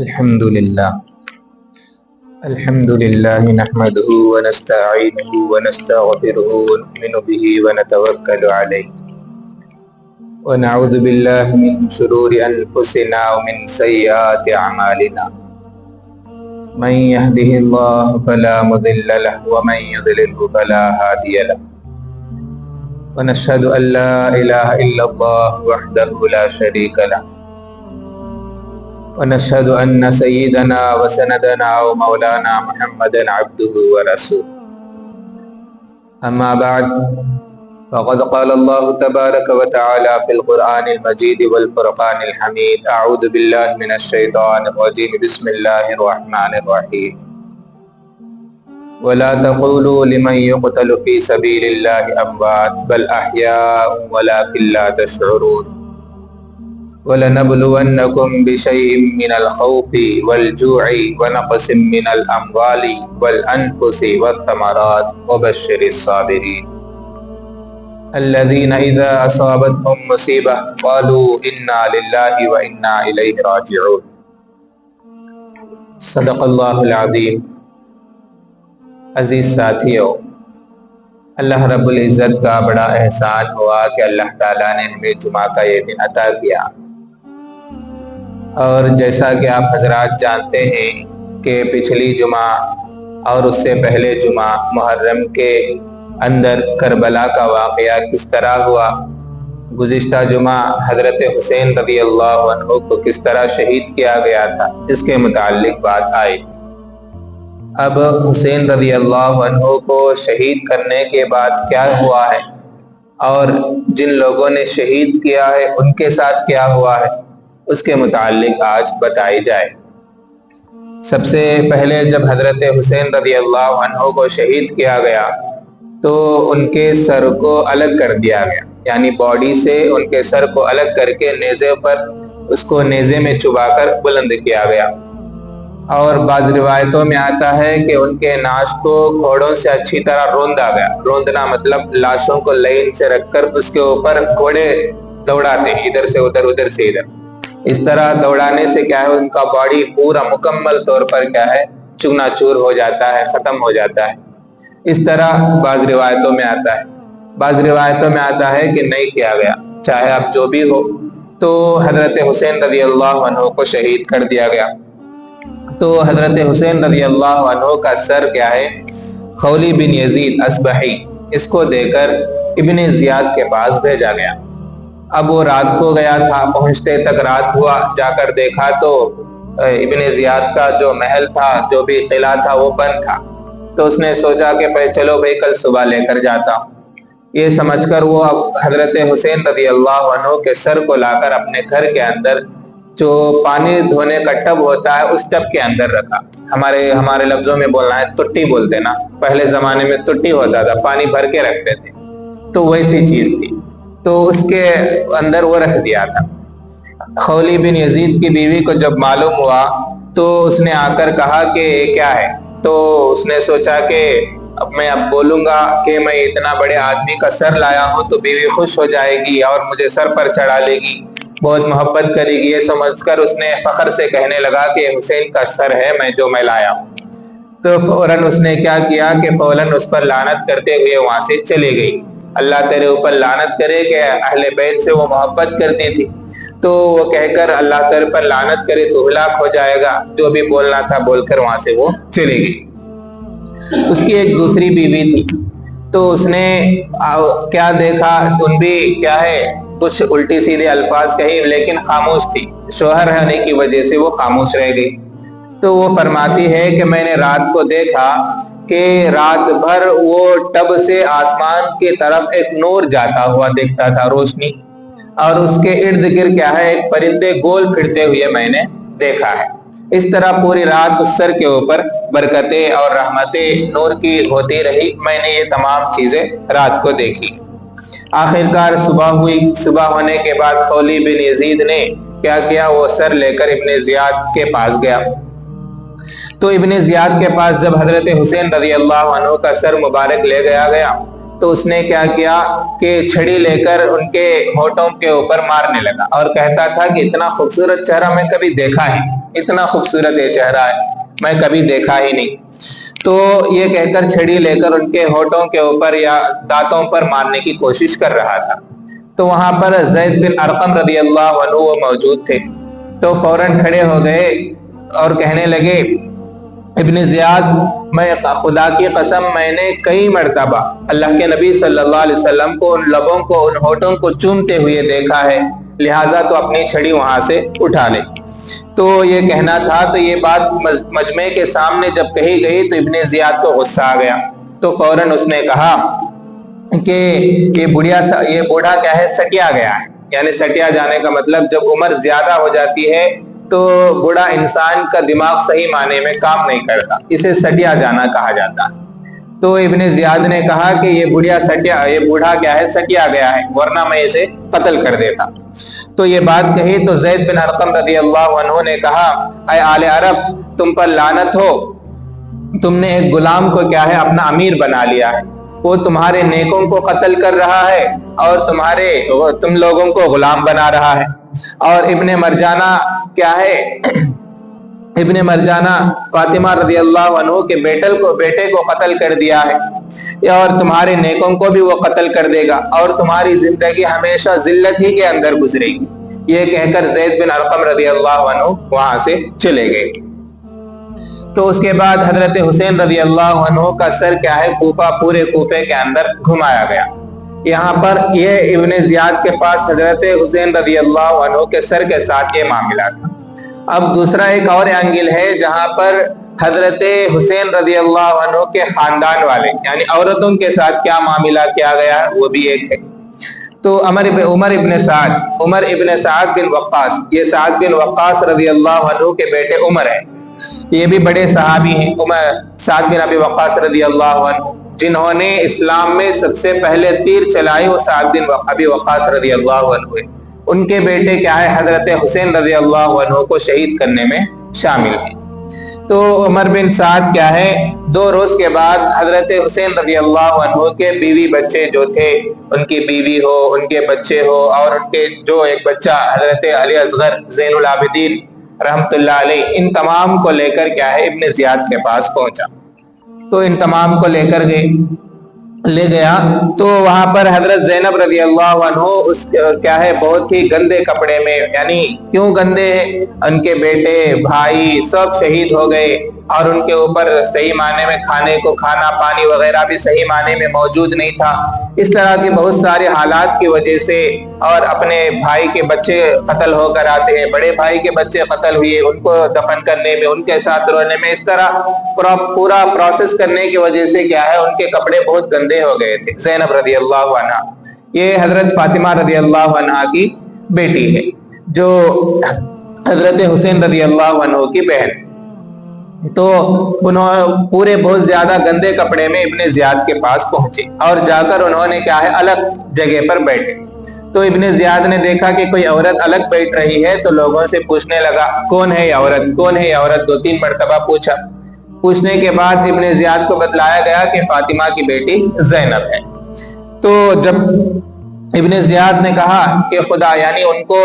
الحمد لله نحمده ونستعينه ونستغفره ونؤمن به ونتوكل عليه ونعوذ بالله من شرور أنفسنا ومن سيئات أعمالنا من يهده الله فلا مضل له ومن يضلله فلا هادي له ونشهد أن لا إله إلا الله وحده لا شريك له ونشهد أن سيدنا وسندنا ومولانا محمدا عبده ورسوله أما بعد فقد قال الله تبارك وتعالى في القرآن المجيد والفرقان الحميد أعوذ بالله من الشيطان الرجيم بسم الله الرحمن الرحيم ولا تقولوا لمن يقتل في سبيل الله أموات بل أحياء ولكن لا تشعرون وَلَنَبْلُوَنَّكُمْ بِشَيْءٍ مِّنَ الْخَوْفِ وَالْجُوعِ وَنَقْصٍ مِّنَ الْأَمْوَالِ وَالْأَنفُسِ وَالثَّمَرَاتِ وَبَشِّرِ الصَّابِرِينَ الَّذِينَ إِذَا أَصَابَتْهُم مُّصِيبَةٌ قَالُوا إِنَّا لِلَّهِ وَإِنَّا إِلَيْهِ رَاجِعُونَ صدق اللہ العظیم۔ عزیز ساتھیو، اللہ رب العزت کا بڑا احسان ہوا کہ اللہ تعالیٰ نے ہمیں جمعہ کا یہ دن عطا کیا، اور جیسا کہ آپ حضرات جانتے ہیں کہ پچھلی جمعہ اور اس سے پہلے جمعہ محرم کے اندر کربلا کا واقعہ کس طرح ہوا، گزشتہ جمعہ حضرت حسین رضی اللہ عنہ کو کس طرح شہید کیا گیا تھا، اس کے متعلق بات آئی۔ اب حسین رضی اللہ عنہ کو شہید کرنے کے بعد کیا ہوا ہے اور جن لوگوں نے شہید کیا ہے ان کے ساتھ کیا ہوا ہے، اس کے متعلق آج بتائی جائے۔ سب سے پہلے جب حضرت حسین رضی اللہ عنہ کو شہید کیا گیا تو ان کے سر کو الگ کر دیا گیا، یعنی باڈی سے ان کے سر کو الگ کر کے نیزے پر اس کو نیزے میں چبا کر بلند کیا گیا، اور بعض روایتوں میں آتا ہے کہ ان کے ناش کو گھوڑوں سے اچھی طرح روندا گیا۔ روندنا مطلب لاشوں کو لائن سے رکھ کر اس کے اوپر گھوڑے دوڑاتے ہیں، ادھر سے ادھر ادھر سے ادھر، اس طرح دوڑانے سے کیا ہے ان کا باڈی پورا مکمل طور پر کیا ہے چکنا چور ہو جاتا ہے، ختم ہو جاتا ہے۔ اس طرح بعض روایتوں میں آتا ہے، بعض روایتوں میں آتا ہے کہ نہیں کیا گیا، چاہے اب جو بھی ہو، تو حضرت حسین رضی اللہ عنہ کو شہید کر دیا گیا۔ تو حضرت حسین رضی اللہ عنہ کا سر کیا ہے خولی بن یزید اصبحی، اس کو دے کر ابن زیاد کے پاس بھیجا گیا۔ اب وہ رات کو گیا تھا، پہنچتے تک رات ہوا، جا کر دیکھا تو ابن زیاد کا جو محل تھا، جو بھی قلعہ تھا، وہ بند تھا۔ تو اس نے سوچا کہ چلو بھائی کل صبح لے کر جاتا ہوں، یہ سمجھ کر وہ اب حضرت حسین رضی اللہ عنہ کے سر کو لا کر اپنے گھر کے اندر جو پانی دھونے کا ٹب ہوتا ہے اس ٹب کے اندر رکھا۔ ہمارے لفظوں میں بولنا ہے تٹی بولتے نا، پہلے زمانے میں تٹی ہوتا تھا، پانی بھر کے رکھتے تھے، تو ویسی چیز تھی، تو اس کے اندر وہ رکھ دیا تھا۔ خولی بن یزید کی بیوی کو جب معلوم ہوا تو اس نے آ کر کہا کہ کیا ہے، تو اس نے سوچا کہ میں اب بولوں گا کہ میں اتنا بڑے آدمی کا سر لایا ہوں تو بیوی خوش ہو جائے گی اور مجھے سر پر چڑھا لے گی، بہت محبت کرے گی، یہ سمجھ کر اس نے فخر سے کہنے لگا کہ حسین کا سر ہے جو میں لایا ہوں۔ تو فوراً اس نے کیا کیا کہ فوراً اس پر لعنت کرتے ہوئے وہاں سے چلے گئی۔ اللہ تیرے اوپر لعنت کرے کہ اہل بیت سے وہ محبت کرتی تھی، تو وہ کہہ کر اللہ تیرے پر لعنت کرے تو ہلاک ہو جائے گا، جو بھی بولنا تھا بول کر وہاں سے وہ چلے گئی۔ اس کی ایک دوسری بیوی تھی، تو اس نے کیا دیکھا، ان بھی کیا ہے کچھ الٹی سیدھے الفاظ کہی لیکن خاموش تھی، شوہر ہونے کی وجہ سے وہ خاموش رہ گئی۔ تو وہ فرماتی ہے کہ میں نے رات کو دیکھا کہ رات بھر وہ ٹب سے آسمان کی طرف ایک نور جاتا ہوا دیکھتا تھا، روشنی، اور اس کے ارد گرد کیا ہے ایک پرندے گول پھرتے ہوئے میں نے دیکھا ہے۔ اس طرح پوری رات اس سر کے اوپر برکتیں اور رحمتیں نور کی ہوتی رہی، میں نے یہ تمام چیزیں رات کو دیکھی۔ آخرکار صبح ہوئی، صبح ہونے کے بعد خولی بن یزید نے کیا کیا، وہ سر لے کر ابن زیاد کے پاس گیا۔ تو ابن زیاد کے پاس جب حضرت حسین رضی اللہ عنہ کا سر مبارک لے گیا تو اس نے کیا کیا کہ چھڑی لے کر ان کے ہونٹوں کے اوپر مارنے لگا اور کہتا تھا کہ اتنا خوبصورت چہرہ میں کبھی دیکھا ہی نہیں، اتنا خوبصورت یہ چہرہ ہے میں کبھی دیکھا ہی نہیں۔ تو یہ کہہ کر چھڑی لے کر ان کے ہونٹوں کے اوپر یا دانتوں پر مارنے کی کوشش کر رہا تھا۔ تو وہاں پر زید بن ارقم رضی اللہ عنہ وہ موجود تھے، تو فوراً کھڑے ہو گئے اور کہنے لگے ابن زیاد، میں خدا کی قسم میں نے کئی مرتبہ اللہ کے نبی صلی اللہ علیہ وسلم کو ان لبوں کو ان ہونٹوں کو چومتے ہوئے دیکھا ہے، لہٰذا تو اپنی چھڑی وہاں سے اٹھا لے۔ تو یہ کہنا تھا، تو یہ بات مجمع کے سامنے جب کہی گئی تو ابن زیاد کو غصہ آ گیا، تو فوراً اس نے کہا کہ یہ بوڑھا کیا ہے، سٹیا گیا ہے۔ یعنی سٹیا جانے کا مطلب جب عمر زیادہ ہو جاتی ہے تو بوڑھا انسان کا دماغ صحیح معنی میں کام نہیں کرتا، اسے سٹیا جانا کہا جاتا ہے۔ تو ابن زیاد نے کہا کہ یہ بوڑھا کیا ہے، سٹیا گیا ہے، ورنہ میں اسے قتل کر دیتا۔ تو یہ بات کہی تو زید بن ارقم رضی اللہ عنہ نے کہا، اے آل عرب، تم پر لعنت ہو، تم نے ایک غلام کو کیا ہے اپنا امیر بنا لیا ہے، وہ تمہارے نیکوں کو قتل کر رہا ہے اور تم لوگوں کو غلام بنا رہا ہے۔ اور ابن مرجانہ کیا ہے، ابن مرجانہ فاطمہ رضی اللہ عنہ کے بیٹے کو قتل کر دیا ہے، اور تمہارے نیکوں کو بھی وہ قتل کر دے گا اور تمہاری زندگی ہمیشہ ذلت ہی کے اندر گزرے گی۔ یہ کہہ کر زید بن ارقم رضی اللہ عنہ وہاں سے چلے گئے۔ تو اس کے بعد حضرت حسین رضی اللہ عنہ کا سر کیا ہے پورے کوفے کے اندر گھمایا گیا۔ یہاں پر یہ ابن زیاد کے پاس حضرت حسین رضی اللہ عنہ کے سر کے ساتھ یہ معاملہ تھا۔ اب دوسرا ایک اور اینگل ہے جہاں پر حضرت حسین رضی اللہ عنہ کے خاندان والے یعنی عورتوں کے ساتھ کیا معاملہ کیا گیا ہے وہ بھی ایک ہے۔ تو عمر ابن سعد بن وقاص، یہ سعد بن وقاص رضی اللہ عنہ کے بیٹے عمر ہیں، یہ بھی بڑے صحابی ہیں۔ سعد بن ابی وقاص رضی اللہ عنہ جنہوں نے اسلام میں سب سے پہلے تیر چلائی وہ سعد بن ابی وقاص رضی اللہ عنہ ہیں۔ ان کے بیٹے کیا ہے حضرت حسین رضی اللہ عنہ کو شہید کرنے میں شامل ہیں۔ تو عمر بن سعد کیا ہے 2 روز کے بعد حضرت حسین رضی اللہ عنہ کے بیوی بچے جو تھے، ان کی بیوی ہو، ان کے بچے ہو، اور ان کے جو ایک بچہ حضرت علی اصغر زین العابدین رحمت اللہ علیہ، ان تمام کو لے کر کیا ہے ابن زیاد کے پاس پہنچا۔ تو ان تمام کو لے گیا تو وہاں پر حضرت زینب رضی اللہ عنہ کیا ہے بہت ہی گندے کپڑے میں، یعنی کیوں گندے ہیں، ان کے بیٹے بھائی سب شہید ہو گئے اور ان کے اوپر صحیح معنی میں کھانا پانی وغیرہ بھی صحیح معنی میں موجود نہیں تھا۔ اس طرح کے بہت سارے حالات کی وجہ سے، اور اپنے بھائی کے بچے قتل ہو کر آتے ہیں، بڑے بھائی کے بچے قتل ہوئے، ان کو دفن کرنے میں، ان کے ساتھ رونے میں، اس طرح پورا پروسیس کرنے کی وجہ سے کیا ہے ان کے کپڑے بہت گندے ہو گئے تھے۔ زینب رضی اللہ عنہ یہ حضرت فاطمہ رضی اللہ عنہ کی بیٹی ہے جو حضرت حسین رضی اللہ عنہ کی بہن۔ تو انہوں پورے بہت زیادہ گندے کپڑے میں ابن زیاد کے پاس پہنچے اور جا کر انہوں نے کیا ہے الگ جگہ پر بیٹھے۔ تو ابن زیاد نے دیکھا کہ کوئی عورت الگ بیٹھ رہی ہے تو لوگوں سے پوچھنے لگا کون ہے یہ عورت 2-3 مرتبہ پوچھا۔ پوچھنے کے بعد ابن زیاد کو بتلایا گیا کہ فاطمہ کی بیٹی زینب ہے۔ تو جب ابن زیاد نے کہا کہ خدا، یعنی ان کو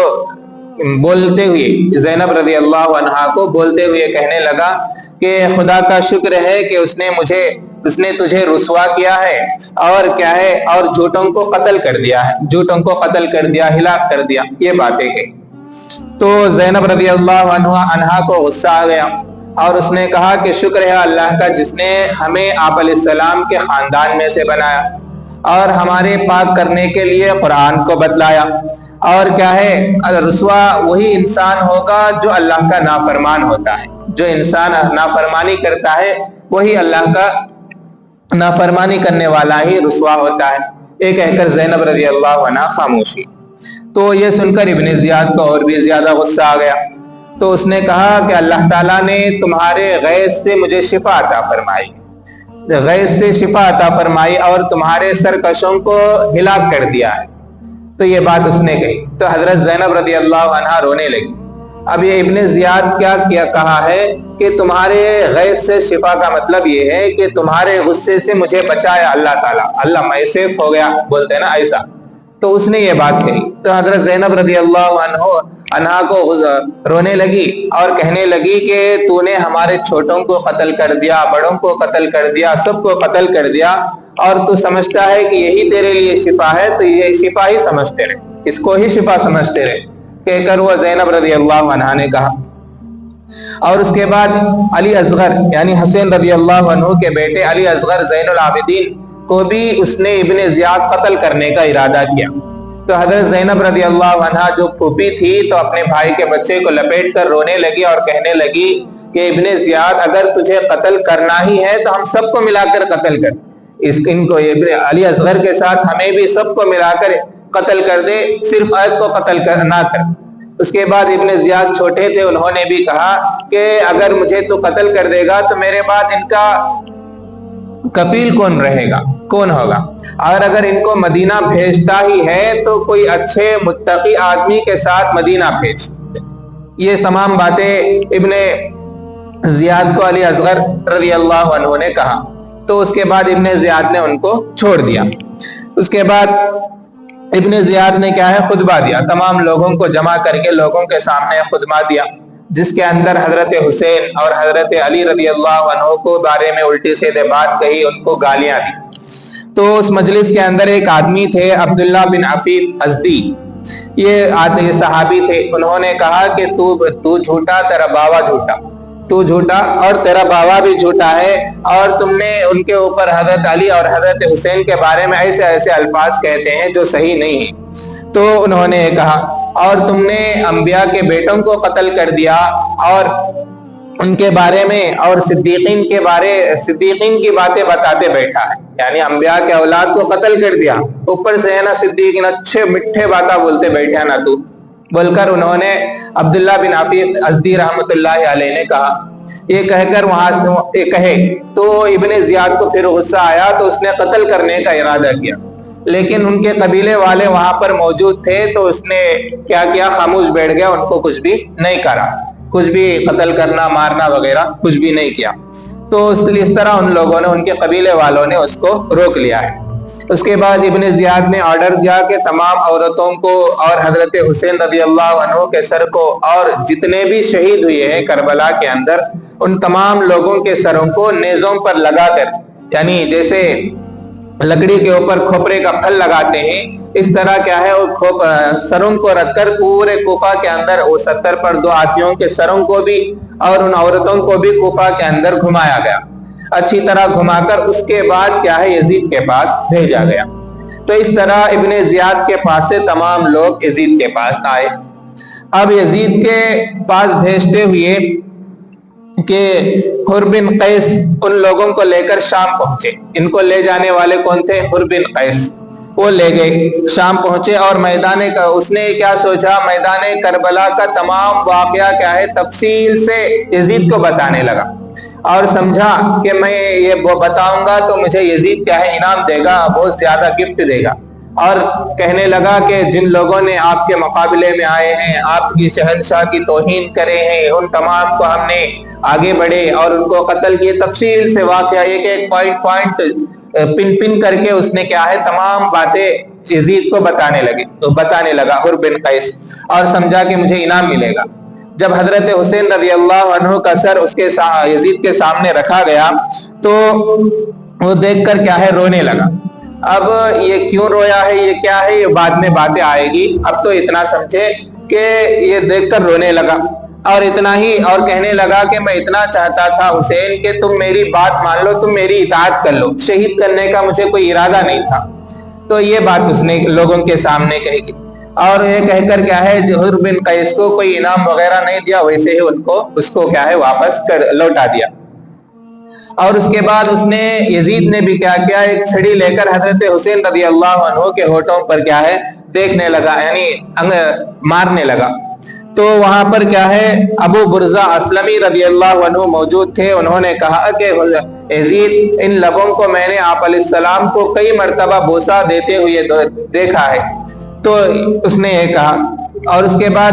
بولتے ہوئے زینب رضی اللہ عنہا کو بولتے ہوئے کہنے لگا کہ خدا کا شکر ہے کہ اس نے تجھے رسوا کیا ہے اور کیا ہے اور جھوٹوں کو قتل کر دیا، ہلاک کر دیا، یہ باتیں کہی۔ تو زینب رضی اللہ عنہا کو غصہ آ گیا اور اس نے کہا کہ شکر ہے اللہ کا جس نے ہمیں آپ علیہ السلام کے خاندان میں سے بنایا اور ہمارے پاک کرنے کے لیے قرآن کو بتلایا، اور کیا ہے رسوا وہی انسان ہوگا جو اللہ کا نافرمان ہوتا ہے، جو انسان نافرمانی کرتا ہے وہی اللہ کا نافرمانی کرنے والا ہی رسوا ہوتا ہے۔ یہ کہہ کر زینب رضی اللہ عنہ خاموشی۔ تو یہ سن کر ابن زیاد کو اور بھی زیادہ غصہ آ گیا، تو اس نے کہا کہ اللہ تعالیٰ نے تمہارے غیظ سے مجھے شفا عطا فرمائی اور تمہارے سرکشوں کو ہلاک کر دیا ہے۔ تو یہ بات اس نے کہی تو حضرت زینب رضی اللہ عنہ رونے لگی اب یہ ابن زیاد کیا کہا ہے کہ تمہارے غیظ سے شفا کا مطلب یہ ہے کہ تمہارے غصے سے مجھے بچایا اللہ تعالیٰ، اللہ میں سیف ہو گیا، بولتے ہیں نا ایسا. تو اس نے یہ بات کہی تو حضرت زینب رضی اللہ عنہا کو رونے لگی اور کہنے لگی کہ تو نے ہمارے چھوٹوں کو قتل کر دیا، بڑوں کو قتل کر دیا، سب کو قتل کر دیا، اور تو سمجھتا ہے کہ یہی تیرے لیے شفا ہے، تو یہ شفا ہی سمجھتے رہے، اس کو ہی شفا سمجھتے رہے، کہہ کر وہ زینب رضی اللہ عنہا نے کہا. اور اس کے بعد علی اصغر یعنی حسین رضی اللہ عنہ کے بیٹے علی اصغر زین العابدین کو بھی اس نے ابن زیاد قتل کرنے کا ارادہ کیا. تو حضرت زینب رضی اللہ عنہا جو پھوپھی تھی تو اپنے بھائی کے بچے کو لپیٹ کر رونے لگی اور کہنے لگی کہ ابن زیاد اگر تجھے قتل کرنا ہی ہے تو ہم سب کو ملا کر قتل کر، ان کو علی اصغر کے ساتھ ہمیں بھی سب کو ملا کر قتل کر دے، صرف عید کو قتل نہ کر. اس کے بعد ابن زیاد چھوٹے تھے، انہوں نے بھی کہا کہ اگر مجھے تو قتل کر دے گا تو میرے بعد ان کا کفیل کون رہے گا، کون ہوگا، اور اگر ان کو مدینہ بھیجتا ہی ہے تو کوئی اچھے متقی آدمی کے ساتھ مدینہ بھیج. یہ تمام باتیں ابن زیاد کو علی اصغر رضی اللہ عنہ نے کہا. تو اس کے بعد ابن زیاد نے ان کو چھوڑ دیا. اس کے بعد ابن زیاد نے کیا ہے خطبہ دیا، تمام لوگوں کو جمع کر کے لوگوں کے سامنے خطبہ دیا، جس کے اندر حضرت حسین اور حضرت علی رضی اللہ عنہ کو بارے میں الٹی سیدھے بات کہی، ان کو گالیاں دی. تو اس مجلس کے اندر ایک آدمی تھے عبداللہ بن عفیف ازدی، یہ صحابی تھے. انہوں نے کہا کہ تو جھوٹا، تیرا باوا جھوٹا، تو جھوٹا اور تیرا باوا بھی جھوٹا ہے، اور تم نے ان کے اوپر حضرت علی اور حضرت حسین کے بارے میں ایسے ایسے الفاظ کہتے ہیں جو صحیح نہیں ہیں. تو انہوں نے کہا اور تم نے انبیاء کے بیٹوں کو قتل کر دیا اور ان کے بارے میں اور صدیقین کی باتیں بتاتے بیٹھا ہے، یعنی انبیاء کے اولاد کو قتل کر دیا، اوپر سے ہے نا صدیقین اچھے میٹھے باتیں بولتے بیٹھا نا تو، بول کر انہوں نے عبداللہ بن عفیف ازدی رحمۃ اللہ علیہ نے کہا. یہ کہہ کر وہاں سے کہے تو ابن زیاد کو پھر غصہ آیا تو اس نے قتل کرنے کا ارادہ کیا، لیکن ان کے قبیلے والے وہاں پر موجود تھے تو اس نے کیا خاموش بیٹھ گیا، ان کو کچھ بھی نہیں کرا، کچھ بھی قتل کرنا مارنا وغیرہ کچھ بھی نہیں کیا. تو اس طرح ان لوگوں نے، ان کے قبیلے والوں نے اس کو روک لیا ہے. اس کے بعد ابن زیاد نے آرڈر دیا کہ تمام عورتوں کو اور حضرت حسین رضی اللہ عنہ کے سر کو اور جتنے بھی شہید ہوئے ہیں کربلا کے اندر ان تمام لوگوں کے سروں کو نیزوں پر لگا کر، یعنی جیسے لکڑی کے اوپر کھوپرے کا پھل لگاتے ہیں اس طرح کیا ہے وہ سروں کو رکھ کر پورے کوفہ کے اندر وہ 70 پر 2 آدمیوں کے سروں کو بھی اور ان عورتوں کو بھی کوفہ کے اندر گھمایا گیا، اچھی طرح گھما کر اس کے بعد کیا ہے یزید کے پاس بھیجا گیا. تو اس طرح ابن زیاد کے پاس سے تمام لوگ یزید کے پاس آئے. اب یزید کے پاس بھیجتے ہوئے کہ حر بن قیس ان لوگوں کو لے کر شام پہنچے. ان کو لے جانے والے کون تھے؟ حر بن قیس. وہ لے گئے، شام پہنچے اور اس نے کیا سوچا، میدان کربلا کا تمام واقعہ کیا ہے تفصیل سے یزید کو بتانے لگا اور سمجھا کہ میں یہ بتاؤں گا تو مجھے یزید کیا ہے انعام دے گا، بہت زیادہ گفٹ دے گا. اور کہنے لگا کہ جن لوگوں نے آپ کے مقابلے میں آئے ہیں، آپ کی شہنشاہ کی توہین کرے ہیں، ان تمام کو ہم نے آگے بڑھے اور ان کو قتل کیے. تفصیل سے واقعہ ایک ایک پوائنٹ پن کر کے اس نے کیا ہے تمام باتیں یزید کو بتانے لگا حر بن قیس، اور سمجھا کہ مجھے انعام ملے گا. جب حضرت حسین رضی اللہ عنہ کا سر اس کے یزید کے سامنے رکھا گیا تو وہ دیکھ کر کیا ہے رونے لگا. اب یہ کیوں رویا ہے، یہ کیا ہے، یہ بعد میں باتیں آئے گی. اب تو اتنا سمجھے کہ یہ دیکھ کر رونے لگا اور اتنا ہی، اور کہنے لگا کہ میں اتنا چاہتا تھا حسین کہ تم میری بات مان لو، تم میری اطاعت کر لو، شہید کرنے کا مجھے کوئی ارادہ نہیں تھا. تو یہ بات اس نے لوگوں کے سامنے کہی گی اور یہ کہہ کر کیا ہے حر بن قیس کو کوئی انعام وغیرہ نہیں دیا، ویسے ہی اس کو کیا ہے واپس لوٹا دیا. اور اس کے بعد اس نے یزید نے بھی کیا کیا، ایک چھڑی لے کر حضرت حسین رضی اللہ عنہ کے ہونٹوں پر کیا ہے دیکھنے لگا، یعنی مارنے لگا. تو وہاں پر کیا ہے ابو برزہ اسلمی رضی اللہ عنہ موجود تھے. انہوں نے کہا کہ یزید ان لبوں کو میں نے آپ علیہ السلام کو کئی مرتبہ بوسہ دیتے ہوئے دیکھا ہے. تو اس نے یہ کہا اور اس کے بعد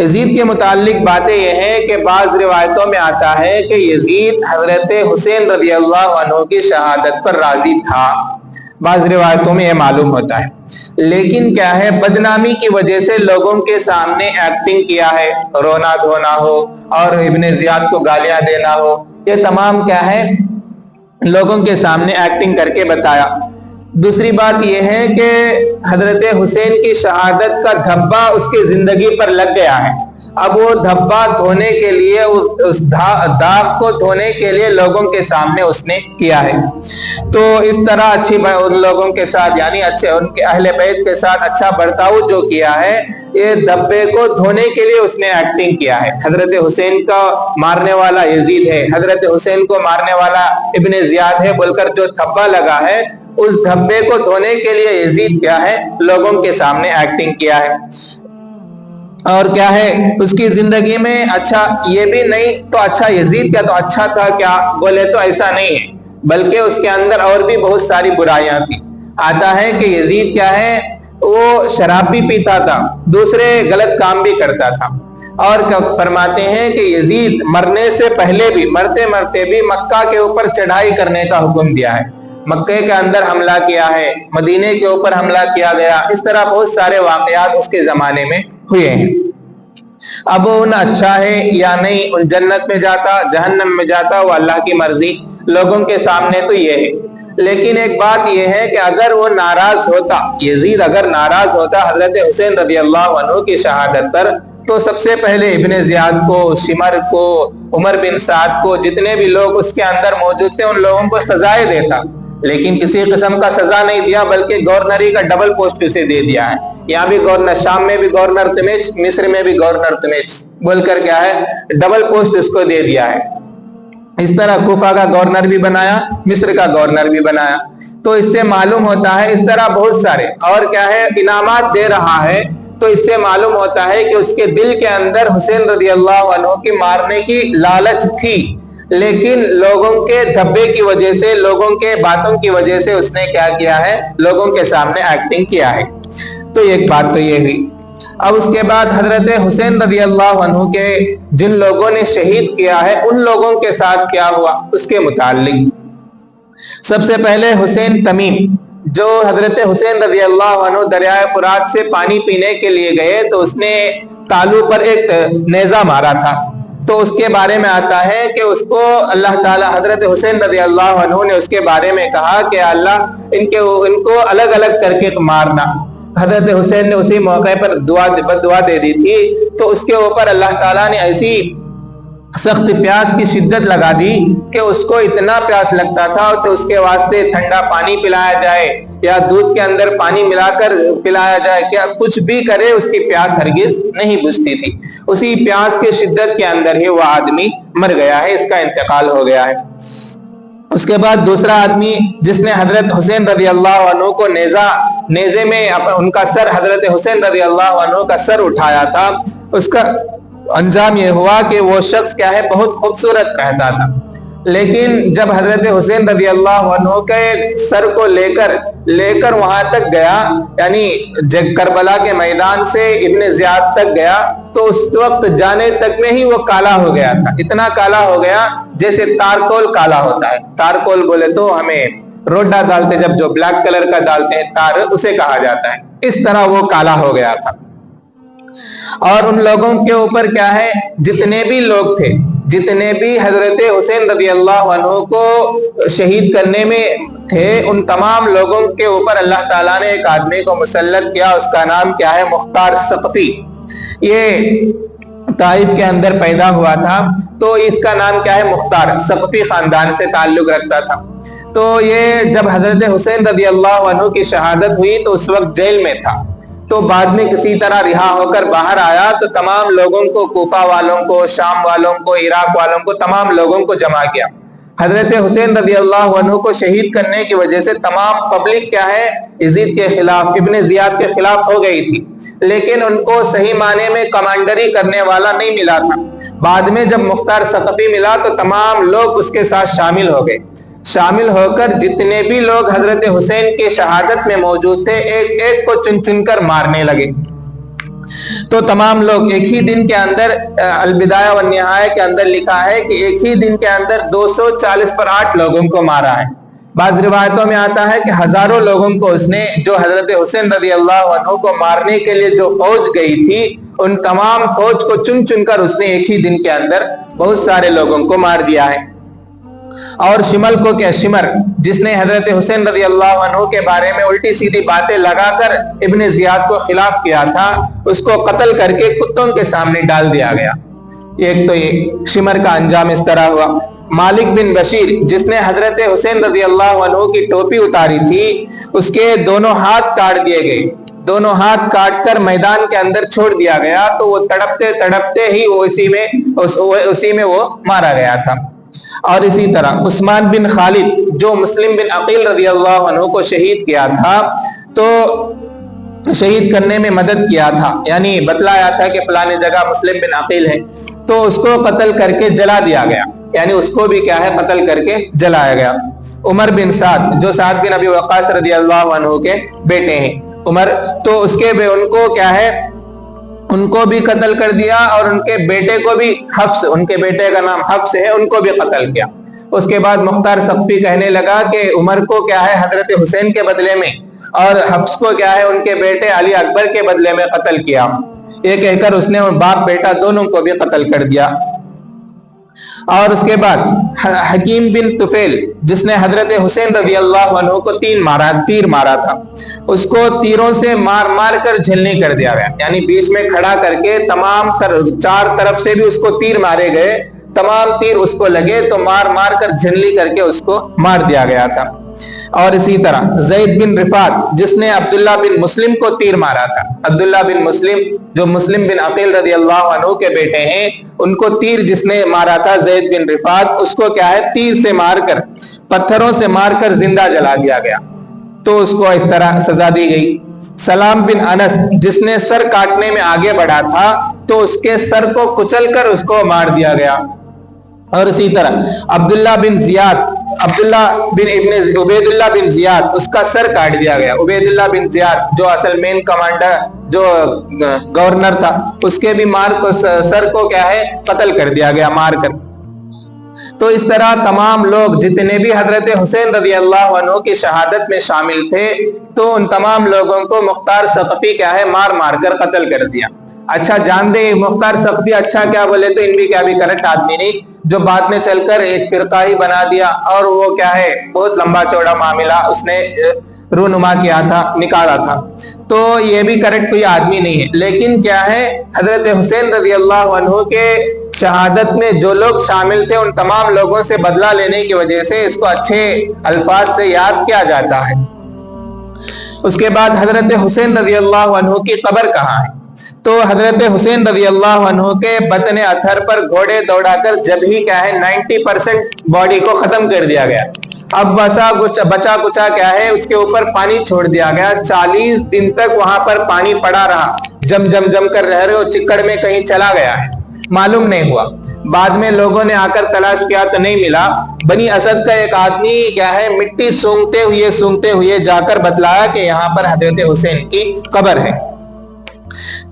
یزید کے متعلق باتیں یہ ہیں کہ بعض روایتوں میں آتا ہے کہ یزید حضرت حسین رضی اللہ عنہ کی شہادت پر راضی تھا، بعض روایتوں میں یہ معلوم ہوتا ہے، لیکن کیا ہے بدنامی کی وجہ سے لوگوں کے سامنے ایکٹنگ کیا ہے، رونا دھونا ہو اور ابن زیاد کو گالیاں دینا ہو، یہ تمام کیا ہے لوگوں کے سامنے ایکٹنگ کر کے بتایا۔ دوسری بات یہ ہے کہ حضرت حسین کی شہادت کا دھبا اس کی زندگی پر لگ گیا ہے، اب وہ دھبا دھونے کے لیے، اس داغ کو دھونے کے لیے لوگوں کے سامنے اس نے کیا ہے۔ تو اس طرح اچھی ان لوگوں کے ساتھ یعنی اچھے ان کے اہل بیت کے ساتھ اچھا برتاؤ جو کیا ہے، یہ دھبے کو دھونے کے لیے اس نے ایکٹنگ کیا ہے۔ حضرت حسین کا مارنے والا یزید ہے، حضرت حسین کو مارنے والا ابن زیاد ہے بول کر جو دھبا لگا ہے، اس دھبے کو دھونے کے لیے یزید کیا ہے لوگوں کے سامنے ایکٹنگ کیا ہے۔ اور کیا ہے اس کی زندگی میں اچھا یہ بھی نہیں تو اچھا یزید کیا تو اچھا تھا کیا بولے تو ایسا نہیں ہے، بلکہ اس کے اندر اور بھی بہت ساری برائیاں تھی۔ آتا ہے کہ یزید کیا ہے وہ شراب بھی پیتا تھا، دوسرے غلط کام بھی کرتا تھا، اور فرماتے ہیں کہ یزید مرنے سے پہلے بھی مرتے مرتے بھی مکہ کے اوپر چڑھائی کرنے کا حکم دیا ہے، مکے کے اندر حملہ کیا ہے، مدینے کے اوپر حملہ کیا گیا، اس طرح بہت سارے واقعات اس کے زمانے میں ہوئے ہیں۔ اب ان اچھا ہے یا نہیں، ان جنت میں جاتا جہنم میں جاتا وہ اللہ کی مرضی، لوگوں کے سامنے تو یہ ہے۔ لیکن ایک بات یہ ہے کہ اگر وہ ناراض ہوتا، یزید اگر ناراض ہوتا حضرت حسین رضی اللہ عنہ کی شہادت پر، تو سب سے پہلے ابن زیاد کو، شمر کو، عمر بن سعد کو، جتنے بھی لوگ اس کے اندر موجود تھے ان لوگوں کو سزائے دیتا، لیکن کسی قسم کا سزا نہیں دیا، بلکہ گورنری کا ڈبل پوسٹ اسے دے دیا ہے۔ یہاں بھی گورنر، شام میں بھی گورنر تمیج، مصر میں بھی گورنر تمیج بول کر کیا ہے ڈبل پوسٹ اس کو دے دیا ہے۔ اس طرح کوفہ کا گورنر بھی بنایا، مصر کا گورنر بھی بنایا۔ تو اس سے معلوم ہوتا ہے اس طرح بہت سارے اور کیا ہے انعامات دے رہا ہے، تو اس سے معلوم ہوتا ہے کہ اس کے دل کے اندر حسین رضی اللہ عنہ کی مارنے کی لالچ تھی، لیکن لوگوں کے دھبے کی وجہ سے، لوگوں کے باتوں کی وجہ سے اس نے کیا کیا ہے لوگوں کے سامنے ایکٹنگ کیا ہے۔ تو ایک بات تو یہ ہوئی۔ اب اس کے بعد حضرت حسین رضی اللہ عنہ کے جن لوگوں نے شہید کیا ہے ان لوگوں کے ساتھ کیا ہوا اس کے متعلق سب سے پہلے حسین تمیم، جو حضرت حسین رضی اللہ عنہ دریائے فرات سے پانی پینے کے لیے گئے تو اس نے تالو پر ایک نیزہ مارا تھا، تو اس کے بارے میں آتا ہے کہ اس کو اللہ تعالی حضرت حسین رضی اللہ عنہ نے اس کے بارے میں کہا کہ اللہ ان کو الگ الگ کر کے مارنا۔ حضرت حسین نے اسی موقع پر دعا دے دی تھی، تو اس کے اوپر اللہ تعالیٰ نے ایسی سخت پیاس کی شدت لگا دی کہ اس کو اتنا پیاس لگتا تھا تو اس کے واسطے ٹھنڈا پانی پلایا جائے یا دودھ کے اندر پانی ملا کر پلایا جائے، کیا کچھ بھی کرے اس کی پیاس ہرگز نہیں بجھتی تھی۔ اسی پیاس کی شدت کے اندر ہی وہ آدمی مر گیا ہے، اس کا انتقال ہو گیا ہے۔ اس کے بعد دوسرا آدمی جس نے حضرت حسین رضی اللہ عنہ کو نیزے میں ان کا سر، حضرت حسین رضی اللہ عنہ کا سر اٹھایا تھا، اس کا انجام یہ ہوا کہ وہ شخص کیا ہے بہت خوبصورت رہتا تھا، لیکن جب حضرت حسین رضی اللہ عنہ کے سر کو لے کر وہاں تک گیا، یعنی کربلا کے میدان سے ابن زیاد تک گیا، تو اس وقت جانے تک میں ہی وہ کالا ہو گیا تھا، اتنا کالا ہو گیا جیسے تارکول کالا ہوتا ہے۔ تارکول بولے تو ہمیں روڈا ڈالتے جب جو بلیک کلر کا ڈالتے ہیں تار، اسے کہا جاتا ہے، اس طرح وہ کالا ہو گیا تھا۔ اور ان لوگوں کے اوپر کیا ہے جتنے بھی لوگ تھے، جتنے بھی حضرت حسین رضی اللہ عنہ کو شہید کرنے میں تھے، ان تمام لوگوں کے اوپر اللہ تعالیٰ نے ایک آدمی کو مسلط کیا، اس کا نام کیا ہے مختار ثقفی۔ یہ طائف کے اندر پیدا ہوا تھا، تو اس کا نام کیا ہے مختار، ثقفی خاندان سے تعلق رکھتا تھا۔ تو یہ جب حضرت حسین رضی اللہ عنہ کی شہادت ہوئی تو اس وقت جیل میں تھا، تو بعد میں کسی طرح رہا ہو کر باہر آیا تو تمام لوگوں کو، کوفہ والوں کو، شام والوں کو، عراق والوں کو، تمام لوگوں کو جمع کیا۔ حضرت حسین رضی اللہ عنہ کو شہید کرنے کی وجہ سے تمام پبلک کیا ہے یزید کے خلاف، ابن زیاد کے خلاف ہو گئی تھی، لیکن ان کو صحیح معنی میں کمانڈری کرنے والا نہیں ملا تھا۔ بعد میں جب مختار ثقفی ملا تو تمام لوگ اس کے ساتھ شامل ہو گئے، شامل ہو کر جتنے بھی لوگ حضرت حسین کی شہادت میں موجود تھے ایک ایک کو چن چن کر مارنے لگے۔ تو تمام لوگ ایک ہی دن کے اندر، البدایہ والنہایہ کے اندر لکھا ہے کہ ایک ہی دن کے اندر 240 پر 8 لوگوں کو مارا ہے۔ بعض روایتوں میں آتا ہے کہ ہزاروں لوگوں کو اس نے، جو حضرت حسین رضی اللہ عنہ کو مارنے کے لیے جو فوج گئی تھی، ان تمام فوج کو چن چن کر اس نے ایک ہی دن کے اندر بہت سارے لوگوں کو مار دیا ہے۔ اور شمل کو کیا، شمر جس نے حضرت حسین رضی اللہ عنہ کے بارے میں الٹی سیدھی باتیں لگا کر ابن زیاد کو خلاف کیا تھا، اس کو قتل کر کے کتوں کے سامنے ڈال دیا گیا۔ ایک تو یہ شمر کا انجام اس طرح ہوا۔ مالک بن بشیر جس نے حضرت حسین رضی اللہ عنہ کی ٹوپی اتاری تھی، اس کے دونوں ہاتھ کاٹ دیے گئے، دونوں ہاتھ کاٹ کر میدان کے اندر چھوڑ دیا گیا، تو وہ تڑپتے تڑپتے ہی اسی میں وہ مارا گیا تھا۔ اور اسی طرح عثمان بن خالد جو مسلم بن عقیل رضی اللہ عنہ کو شہید کیا تھا، تو شہید کرنے میں مدد کیا تھا، یعنی بتلایا تھا کہ فلانی جگہ مسلم بن عقیل ہے، تو اس کو قتل کر کے جلا دیا گیا، یعنی اس کو بھی کیا ہے، قتل کر کے جلایا گیا۔ عمر بن سعد جو سعد بن ابی وقاص رضی اللہ عنہ کے بیٹے ہیں عمر، تو اس کے ان کو کیا ہے، ان کو بھی قتل کر دیا، اور ان کے بیٹے کو بھی، حفص، ان کے بیٹے کا نام حفص ہے، ان کو بھی قتل کیا۔ اس کے بعد مختار ثقفی کہنے لگا کہ عمر کو کیا ہے حضرت حسین کے بدلے میں، اور حفص کو کیا ہے ان کے بیٹے علی اکبر کے بدلے میں قتل کیا۔ یہ کہہ کر اس نے باپ بیٹا دونوں کو بھی قتل کر دیا۔ اور اس کے بعد حکیم بن طفیل جس نے حضرت حسین رضی اللہ عنہ کو تیر مارا تھا، اس کو تیروں سے مار مار کر جھلنی کر دیا گیا، یعنی بیچ میں کھڑا کر کے تمام چار طرف سے بھی اس کو تیر مارے گئے، تمام تیر اس کو لگے تو مار مار کر جھلنی کر کے اس کو مار دیا گیا تھا۔ اور اسی طرح زید بن رفاعت جس نے عبداللہ بن مسلم کو تیر مارا تھا، عبداللہ بن مسلم جو مسلم بن عقیل رضی اللہ عنہ کے بیٹے ہیں، ان کو تیر جس نے مارا تھا زید بن رفاعت، اس کو کیا ہے تیر سے مار کر، پتھروں سے مار کر زندہ جلا دیا گیا، تو اس کو اس طرح سزا دی گئی۔ سلام بن انس جس نے سر کاٹنے میں آگے بڑھا تھا، تو اس کے سر کو کچل کر اس کو مار دیا گیا۔ اور اسی طرح عبید اللہ بن زیاد اس کا سر کاٹ دیا گیا۔ عبید اللہ بن زیاد جو اصل مین کمانڈر، جو گورنر تھا، اس کے بھی سر کو کیا ہے قتل کر دیا گیا مار کر۔ تو اس طرح تمام لوگ جتنے بھی حضرت حسین رضی اللہ عنہ کی شہادت میں شامل تھے، تو ان تمام لوگوں کو مختار ثقفی کیا ہے مار مار کر قتل کر دیا۔ اچھا جان دیں مختار ثقفی اچھا کیا بولے تو ان بھی کیا بھی کریکٹ آدمی نہیں، جو بعد میں چل کر ایک فرقہ ہی بنا دیا، اور وہ کیا ہے بہت لمبا چوڑا معاملہ اس نے رونما کیا تھا، نکالا تھا، تو یہ بھی کریکٹ کوئی آدمی نہیں ہے۔ لیکن کیا ہے حضرت حسین رضی اللہ عنہ کے شہادت میں جو لوگ شامل تھے، ان تمام لوگوں سے بدلہ لینے کی وجہ سے اس کو اچھے الفاظ سے یاد کیا جاتا ہے۔ اس کے بعد حضرت حسین رضی اللہ عنہ کی قبر کہاں ہے؟ تو حضرت حسین رضی اللہ عنہ کے بطن اطہر پر گھوڑے دوڑا کر جب ہی کیا ہے 90% باڈی کو ختم کر دیا گیا، اب بچا کچا کیا ہے اس کے اوپر پانی چھوڑ دیا گیا، 40 دن تک وہاں پر پانی پڑا رہا، جم کر رہ رہے ہو، چکڑ میں کہیں چلا گیا ہے، معلوم نہیں ہوا۔ بعد میں لوگوں نے آ کر تلاش کیا تو نہیں ملا۔ بنی اسد کا ایک آدمی کیا ہے مٹی سونگتے ہوئے جا کر بتلایا کہ یہاں پر حضرت حسین کی قبر ہے۔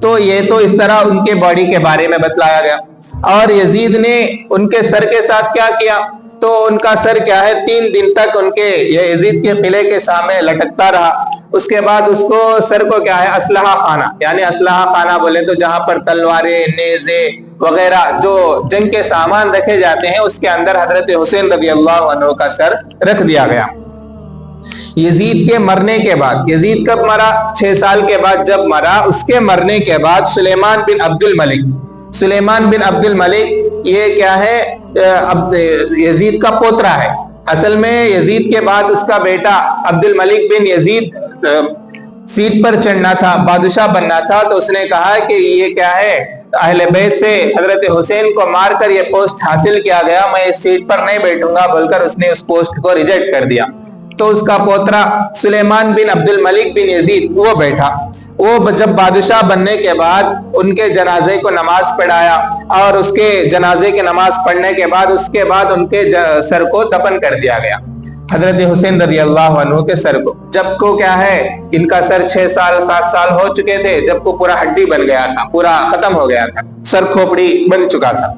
تو یہ تو اس طرح ان کے باڈی کے بارے میں بتلایا گیا۔ اور یزید نے ان کے سر کے ساتھ کیا کیا؟ تو ان کا سر کیا ہے 3 دن تک ان کے یزید کے قلعے کے سامنے لٹکتا رہا۔ اس کے بعد اس کو سر کو کیا ہے اسلحہ خانہ، یعنی اسلحہ خانہ بولے تو جہاں پر تلواریں، نیزے وغیرہ جو جنگ کے سامان رکھے جاتے ہیں، اس کے اندر حضرت حسین رضی اللہ عنہ کا سر رکھ دیا گیا۔ یزید کے مرنے کے بعد، یزید کب مرا؟ 6 سال کے بعد جب مرا، اس کے مرنے کے بعد سلیمان بن عبد الملک یہ کیا ہے یزید کا پوترا ہے۔ اصل میں یزید کے بعد اس کا بیٹا عبد الملک بن یزید سیٹ پر چڑھنا تھا، بادشاہ بننا تھا، تو اس نے کہا کہ یہ کیا ہے اہل بیت سے حضرت حسین کو مار کر یہ پوسٹ حاصل کیا گیا، میں اس سیٹ پر نہیں بیٹھوں گا بول کر اس نے اس پوسٹ کو ریجیکٹ کر دیا۔ تو اس کا پوترا سلیمان بن عبد الملک بن یزید وہ بیٹھا، وہ جب بادشاہ بننے کے بعد ان کے جنازے کو نماز پڑھایا، اور اس کے جنازے کی نماز پڑھنے کے بعد اس کے بعد ان کے سر کو دفن کر دیا گیا۔ حضرت حسین رضی اللہ عنہ کے سر کو، جب کو کیا ہے ان کا سر 6 سال 7 سال ہو چکے تھے، جب کو پورا ہڈی بن گیا تھا، پورا ختم ہو گیا تھا، سر کھوپڑی بن چکا تھا۔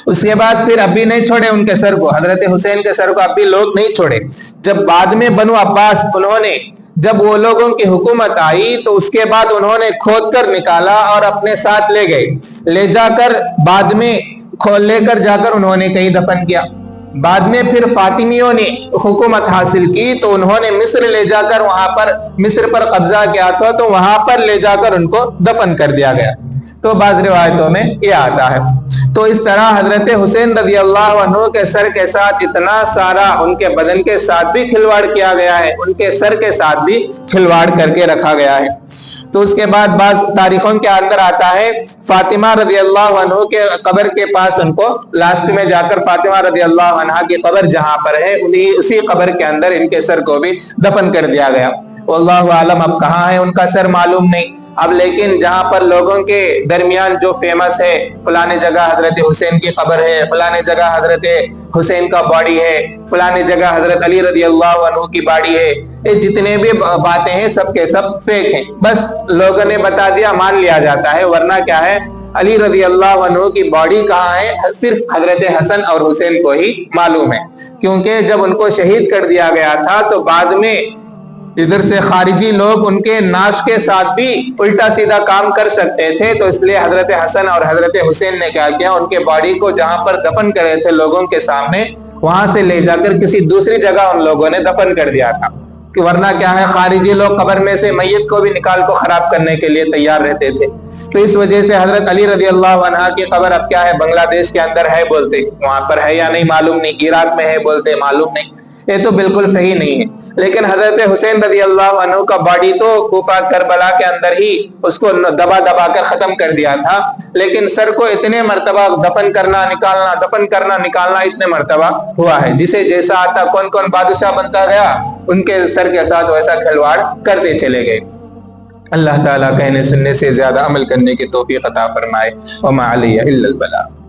اس کے بعد پھر اب بھی نہیں چھوڑے ان کے سر کو، حضرت حسین کے سر کو اب بھی لوگ نہیں چھوڑے۔ جب بعد میں بنو عباس انہوں نے، جب وہ لوگوں کی حکومت آئی تو اس کے بعد انہوں نے کھود کر نکالا اور اپنے ساتھ لے گئے، لے جا کر بعد میں لے کر جا کر انہوں نے کہیں دفن کیا۔ بعد میں پھر فاطمیوں نے حکومت حاصل کی تو انہوں نے مصر لے جا کر وہاں پر مصر پر قبضہ کیا تھا، تو وہاں پر لے جا کر ان کو دفن کر دیا گیا۔ تو بعض روایتوں میں یہ آتا ہے۔ تو اس طرح حضرت حسین رضی اللہ عنہ کے سر کے ساتھ اتنا سارا ان کے بدن کے ساتھ بھی کھلواڑ کیا گیا ہے، ان کے سر کے ساتھ بھی کھلواڑ کر کے رکھا گیا ہے۔ تو اس کے بعد بعض تاریخوں کے اندر آتا ہے فاطمہ رضی اللہ عنہ کے قبر کے پاس ان کو لاسٹ میں جا کر فاطمہ رضی اللہ عنہ کی قبر جہاں پر ہے اسی قبر کے اندر ان کے سر کو بھی دفن کر دیا گیا۔ واللہ عالم اب کہاں ہے ان کا سر معلوم نہیں۔ اب لیکن جہاں پر لوگوں کے درمیان جو فیمس ہے فلانے جگہ حضرت حسین کی قبر ہے، فلانے جگہ حضرت حسین کا باڈی ہے، فلانے جگہ حضرت علی رضی اللہ عنہ کی باڈی ہے، یہ جتنے بھی باتیں ہیں سب کے سب فیک ہیں، بس لوگوں نے بتا دیا مان لیا جاتا ہے، ورنہ کیا ہے علی رضی اللہ عنہ کی باڈی کہاں ہے صرف حضرت حسن اور حسین کو ہی معلوم ہے، کیونکہ جب ان کو شہید کر دیا گیا تھا تو بعد میں ادھر سے خارجی لوگ ان کے ناش کے ساتھ بھی الٹا سیدھا کام کر سکتے تھے، تو اس لیے حضرت حسن اور حضرت حسین نے کیا کیا، ان کے باڈی کو جہاں پر دفن کرے تھے لوگوں کے سامنے وہاں سے لے جا کر کسی دوسری جگہ ان لوگوں نے دفن کر دیا تھا، کہ ورنہ کیا ہے خارجی لوگ قبر میں سے میت کو بھی نکال کو خراب کرنے کے لیے تیار رہتے تھے۔ تو اس وجہ سے حضرت علی رضی اللہ عنہ کی قبر اب کیا ہے بنگلہ دیش کے اندر ہے بولتے، وہاں پر ہے یا نہیں معلوم نہیں، عراق میں ہے بولتے معلوم نہیں، یہ تو بالکل صحیح نہیں ہے۔ لیکن حضرت حسین رضی اللہ عنہ کا باڈی تو کوفہ کربلا کے اندر ہی اس کو دبا دبا کر ختم کر دیا تھا، لیکن سر کو اتنے مرتبہ دفن کرنا نکالنا اتنے مرتبہ ہوا ہے، جسے جیسا آتا کون کون بادشاہ بنتا گیا ان کے سر کے ساتھ ویسا کھلواڑ کرتے چلے گئے۔ اللہ تعالیٰ کہنے سننے سے زیادہ عمل کرنے کی توفیق عطا فرمائے۔ وما علی الا البلاغ۔